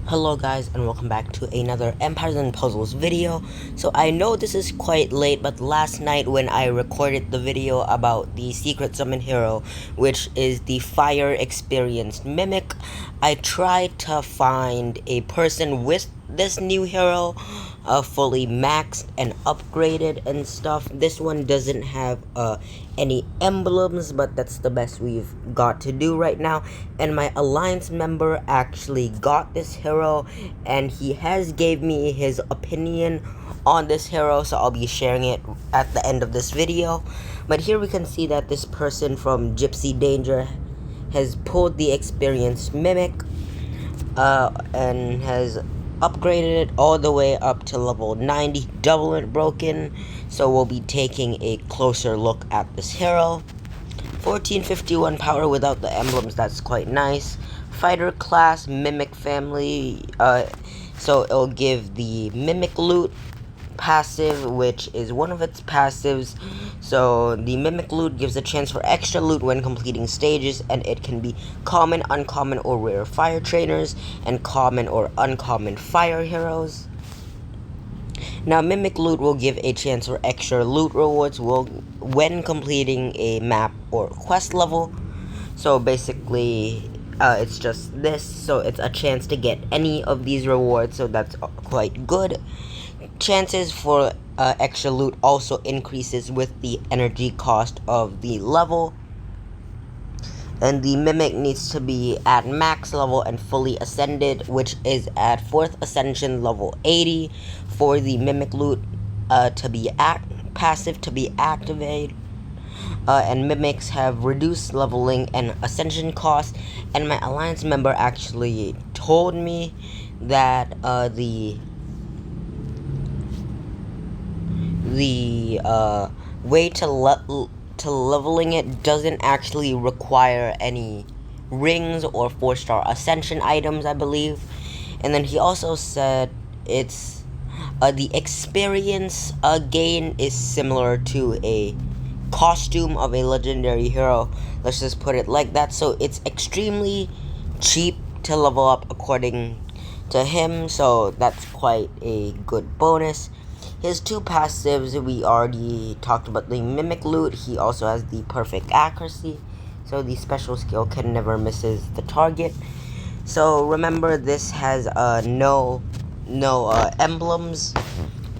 Hello guys, and welcome back to another Empires and Puzzles video. So I know this is quite late, but last night when I recorded the video about the secret summon hero, which is the fire experienced mimic, I tried to find a person with this new hero, fully maxed and upgraded and stuff. This one doesn't have any emblems, but that's the best we've got to do right now. And my alliance member actually got this hero, and he has gave me his opinion on this hero, so I'll be sharing it at the end of this video. But here we can see that this person from Gypsy Danger has pulled the experienced mimic, and has upgraded it all the way up to level 90, double it broken. So we'll be taking a closer look at this hero. 1451 power without the emblems, that's quite nice. Fighter class, mimic family, so it'll give the mimic loot passive, which is one of its passives. So the mimic loot gives a chance for extra loot when completing stages, and it can be common, uncommon, or rare fire trainers, and common or uncommon fire heroes. Now, mimic loot will give a chance for extra loot rewards when completing a map or quest level. So basically, it's just this, so it's a chance to get any of these rewards, so that's quite good. Chances for extra loot also increases with the energy cost of the level. And the mimic needs to be at max level and fully ascended, which is at 4th ascension level 80 for the mimic loot to be passive to be activated. And mimics have reduced leveling and ascension costs, and my alliance member actually told me that the way to leveling it doesn't actually require any rings or 4-star ascension items, I believe. And then he also said it's the experience gain is similar to a costume of a legendary hero. Let's just put it like that. So it's extremely cheap to level up according to him, so that's quite a good bonus. His two passives, we already talked about the mimic loot. He also has the perfect accuracy, so the special skill can never misses the target. So remember, this has no emblems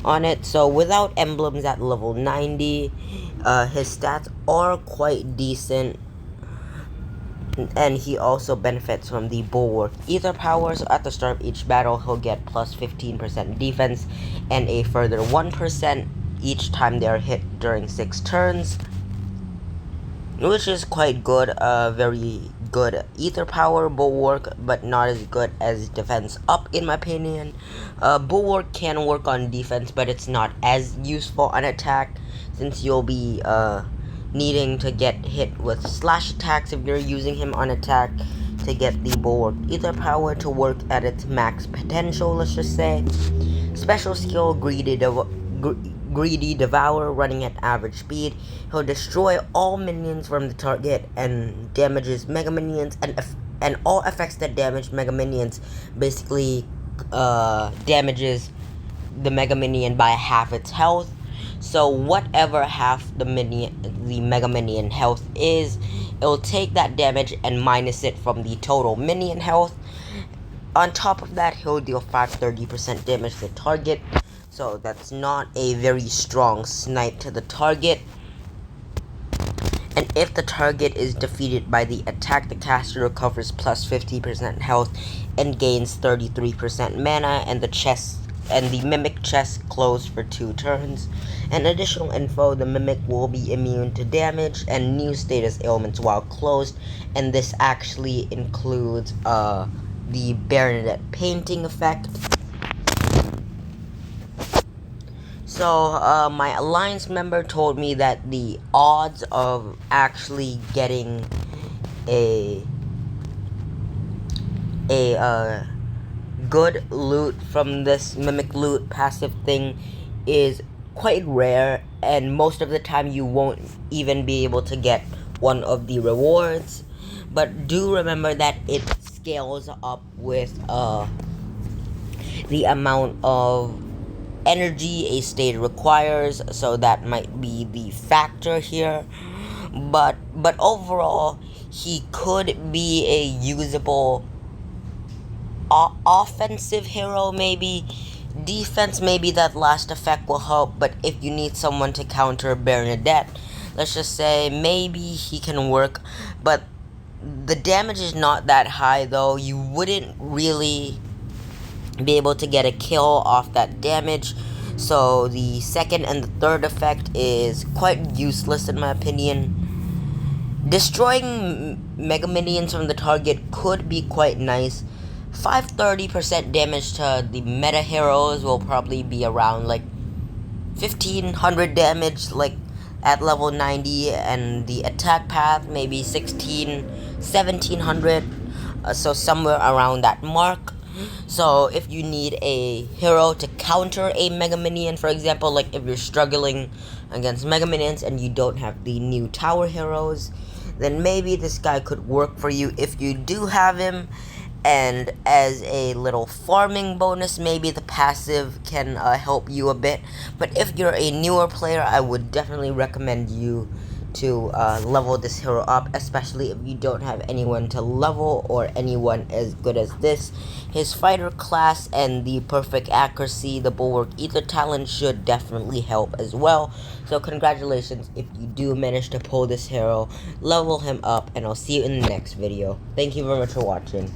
on it. So without emblems at level 90, his stats are quite decent. And he also benefits from the Bulwark Ether power, so at the start of each battle, he'll get plus 15% defense, and a further 1% each time they are hit during 6 turns. Which is quite good, very good Ether power Bulwark, but not as good as Defense Up in my opinion. Bulwark can work on defense, but it's not as useful on attack, since you'll be, needing to get hit with slash attacks if you're using him on attack to get the Bulwark Ether power to work at its max potential, let's just say. Special skill, Greedy Devour, running at average speed. He'll destroy all minions from the target and damages Mega Minions, and all effects that damage Mega Minions basically damages the Mega Minion by half its health. So whatever half the Mega Minion health is, it'll take that damage and minus it from the total minion health. On top of that, he'll deal 30% damage to the target, so that's not a very strong snipe to the target. And if the target is defeated by the attack, the caster recovers plus 50% health and gains 33% mana, and the mimic chest closed for 2 turns. And additional info, the mimic will be immune to damage and new status ailments while closed, and this actually includes the Bernadette painting effect. So my alliance member told me that the odds of actually getting a good loot from this mimic loot passive thing is quite rare, and most of the time you won't even be able to get one of the rewards. But do remember that it scales up with the amount of energy a stage requires, so that might be the factor here. But overall, he could be a usable offensive hero, maybe. Defense, maybe that last effect will help, but if you need someone to counter Bernadette, let's just say, maybe he can work, but the damage is not that high, though. You wouldn't really be able to get a kill off that damage, so the second and the third effect is quite useless in my opinion. Destroying Mega Minions from the target could be quite nice. 530% damage to the meta heroes will probably be around like 1500 damage like at level 90, and the attack path maybe 1700, so somewhere around that mark. So if you need a hero to counter a Mega Minion, for example, like if you're struggling against Mega Minions and you don't have the new tower heroes, then maybe this guy could work for you if you do have him. And as a little farming bonus, maybe the passive can help you a bit. But if you're a newer player, I would definitely recommend you to level this hero up, especially if you don't have anyone to level or anyone as good as this. His fighter class and the perfect accuracy, the Bulwark Ether talent, should definitely help as well. So congratulations if you do manage to pull this hero, level him up, and I'll see you in the next video. Thank you very much for watching.